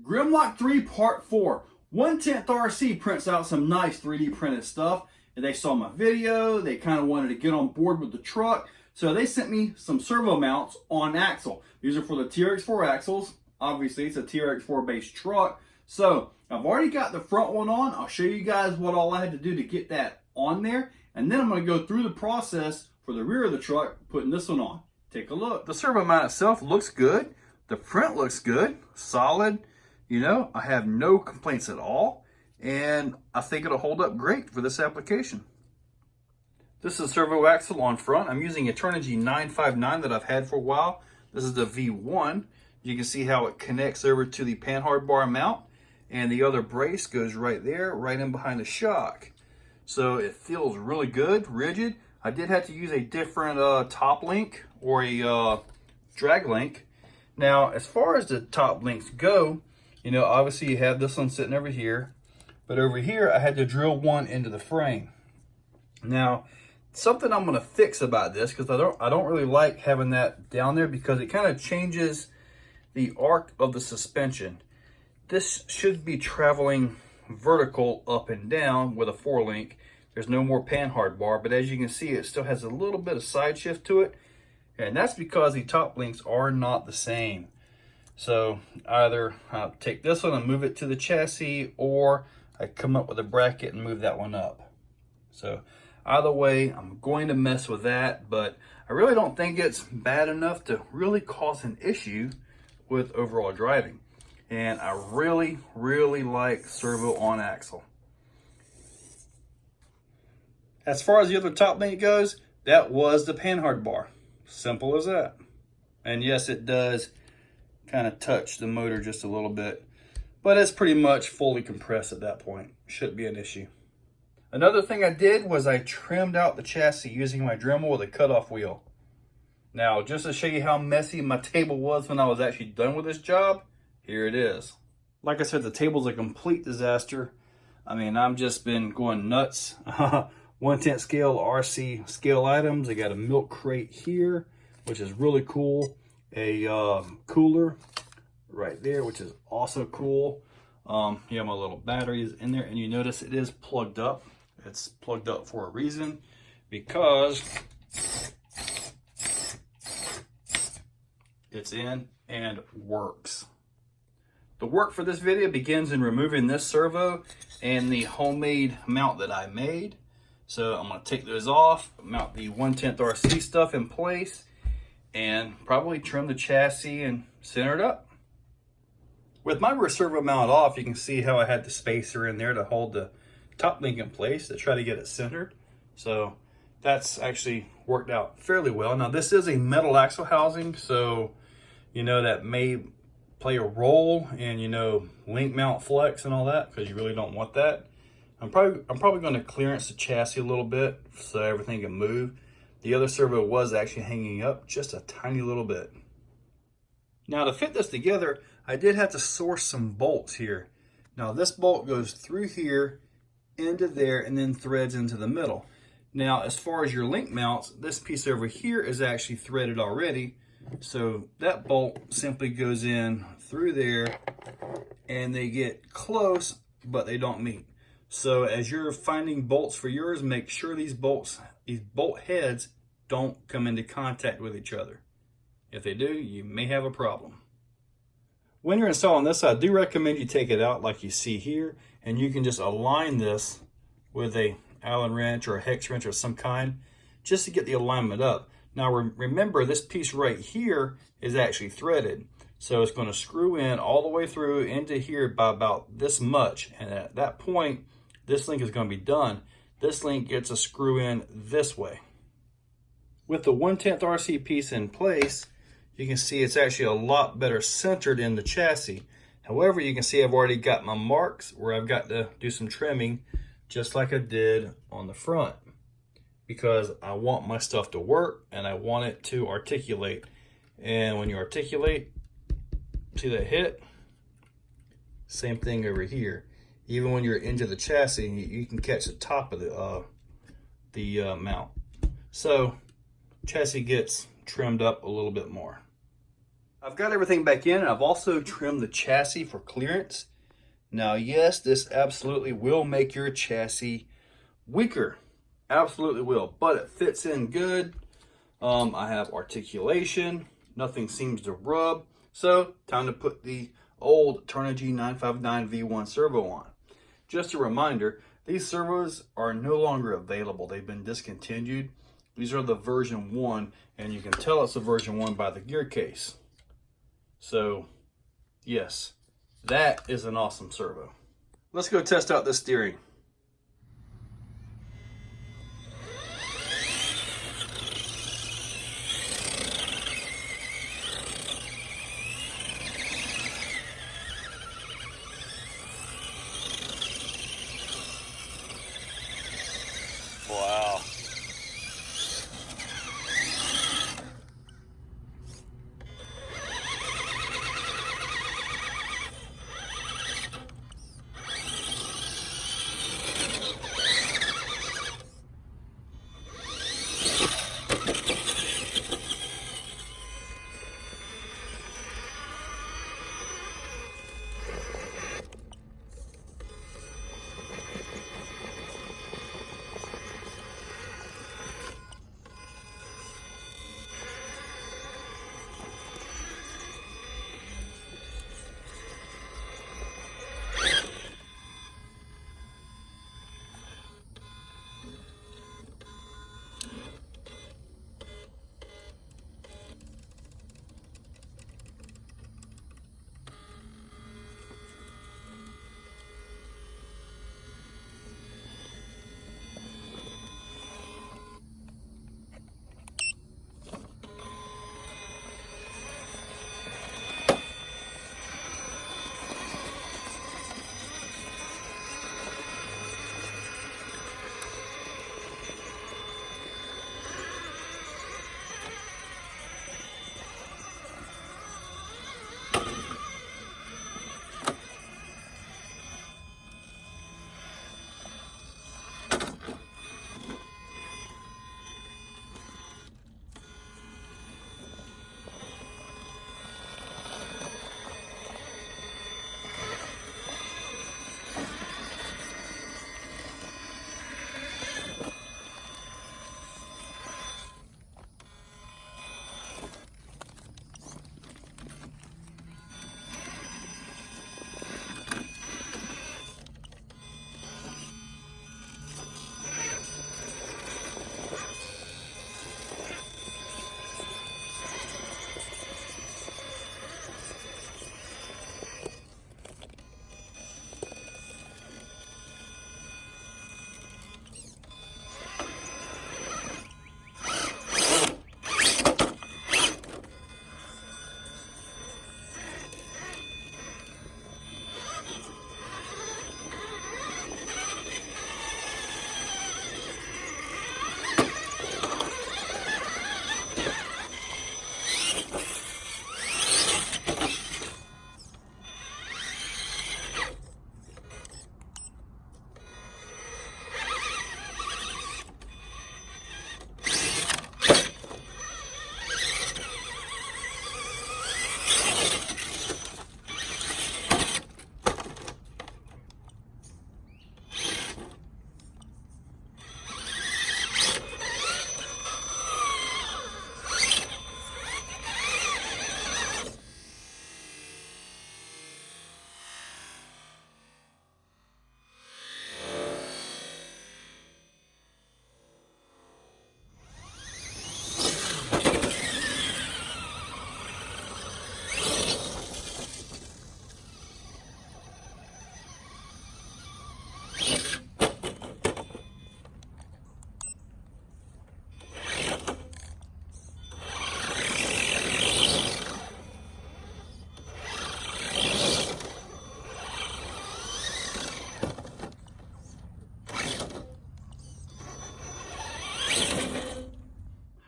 Grimlock 3 Part 4. 1/10 RC prints out some nice 3D printed stuff. And they saw my video. They kind of wanted to get on board with the truck. So they sent me some servo mounts on axle. These are for the TRX4 axles. Obviously, it's a TRX4 based truck. So I've already got the front one on. I'll show you guys what all I had to do to get that on there. And then I'm going to go through the process for the rear of the truck, putting this one on. Take a look. The servo mount itself looks good. The print looks good, solid. You know, I have no complaints at all, and I think it'll hold up great for this application. This is servo axle on front. I'm using a Turnigy 959 that I've had for a while. This is the V1. You can see how it connects over to the panhard bar mount, and the other brace goes right there, right in behind the shock. So it feels really good, rigid. I did have to use a different top link or a drag link. Now, as far as the top links go, you know, obviously you have this one sitting over here, but over here I had to drill one into the frame. Now, something I'm going to fix about this, because I don't really like having that down there, because it kind of changes the arc of the suspension. This should be traveling vertical up and down with a 4-link. There's no more panhard bar, but as you can see, it still has a little bit of side shift to it, and that's because the top links are not the same. So either I take this one and move it to the chassis, or I come up with a bracket and move that one up. So either way, I'm going to mess with that, but I really don't think it's bad enough to really cause an issue with overall driving. And I really, really like servo on axle. As far as the other top link goes, that was the panhard bar. Simple as that. And yes, it does kind of touch the motor just a little bit, but it's pretty much fully compressed at that point. Shouldn't be an issue. Another thing I did was I trimmed out the chassis using my Dremel with a cutoff wheel. Now, just to show you how messy my table was when I was actually done with this job, here it is. Like I said, the table's a complete disaster. I mean, I've just been going nuts. 1/10 scale RC scale items. I got a milk crate here, which is really cool. A cooler right there, which is also cool. You have my little batteries in there, and you notice it is plugged up. It's plugged up for a reason, because it's in and works. The work for this video begins in removing this servo and the homemade mount that I made. So I'm going to take those off, mount the 1/10 RC stuff in place, and probably trim the chassis and center it up. With my rear servo mount off, you can see how I had the spacer in there to hold the top link in place to try to get it centered. So that's actually worked out fairly well. Now, this is a metal axle housing, so you know that may play a role in, you know, link mount flex and all that, because you really don't want that. I'm probably going to clearance the chassis a little bit so everything can move. The other servo was actually hanging up just a tiny little bit. Now, to fit this together, I did have to source some bolts here. Now, this bolt goes through here, into there, and then threads into the middle. Now, as far as your link mounts, this piece over here is actually threaded already. So that bolt simply goes in through there, and they get close, but they don't meet. So as you're finding bolts for yours, make sure these bolt heads don't come into contact with each other. If they do, you may have a problem. When you're installing this, I do recommend you take it out like you see here, and you can just align this with a Allen wrench or a hex wrench of some kind, just to get the alignment up. Now remember, this piece right here is actually threaded. So it's going to screw in all the way through into here by about this much. And at that point, this link is going to be done. This link gets a screw in this way. With the 1/10 RC piece in place, you can see it's actually a lot better centered in the chassis. However, you can see I've already got my marks where I've got to do some trimming, just like I did on the front, because I want my stuff to work and I want it to articulate. And when you articulate, see that hit? Same thing over here. Even when you're into the chassis, you can catch the top of the mount. So chassis gets trimmed up a little bit more. I've got everything back in, and I've also trimmed the chassis for clearance. Now, yes, this absolutely will make your chassis weaker. Absolutely will, but it fits in good. I have articulation. Nothing seems to rub. So, time to put the old Turnigy 959 V1 servo on. Just a reminder, these servos are no longer available. They've been discontinued. These are the version 1, and you can tell it's a version 1 by the gear case. So, yes, that is an awesome servo. Let's go test out this steering. Wow.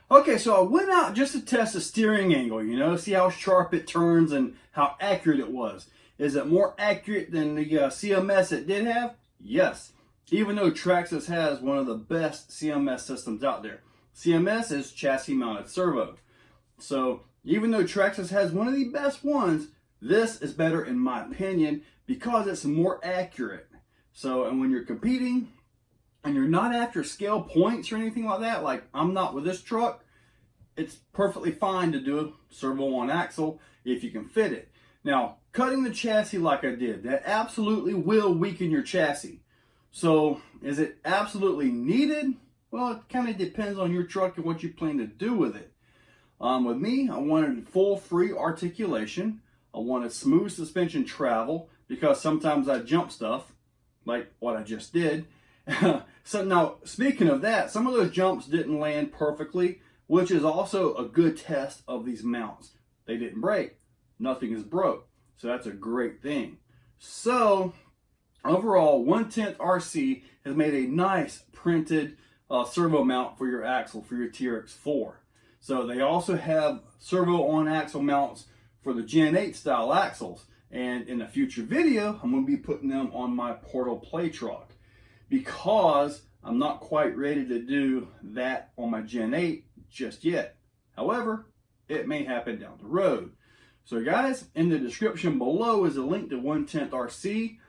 Okay, so I went out just to test the steering angle, see how sharp it turns and how accurate it was. Is it more accurate than the CMS it did have? Yes. Even though Traxxas has one of the best CMS systems out there. CMS is chassis mounted servo. So, Even though Traxxas has one of the best ones, this is better in my opinion because it's more accurate. So, and when you're competing and you're not after scale points or anything like that, like I'm not with this truck, it's perfectly fine to do a servo on axle if you can fit it. Now, cutting the chassis like I did, that absolutely will weaken your chassis. So, is it absolutely needed? Well, it kind of depends on your truck and what you plan to do with it. With me, I wanted full free articulation. I wanted smooth suspension travel because sometimes I jump stuff, like what I just did. So now, speaking of that, some of those jumps didn't land perfectly, which is also a good test of these mounts. They didn't break. Nothing is broke. So that's a great thing. So overall, 1/10 RC has made a nice printed servo mount for your axle, for your TRX4. So they also have servo on axle mounts for the Gen 8 style axles. And in a future video, I'm going to be putting them on my Portal Play truck because I'm not quite ready to do that on my Gen 8 just yet. However, it may happen down the road. So guys, in the description below is a link to 1/10 RC.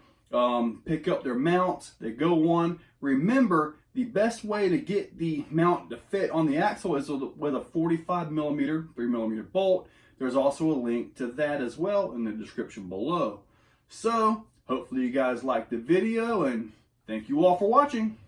Pick up their mounts. They go on. Remember, the best way to get the mount to fit on the axle is with a 45mm, 3mm bolt. There's also a link to that as well in the description below. So, hopefully you guys liked the video, and thank you all for watching.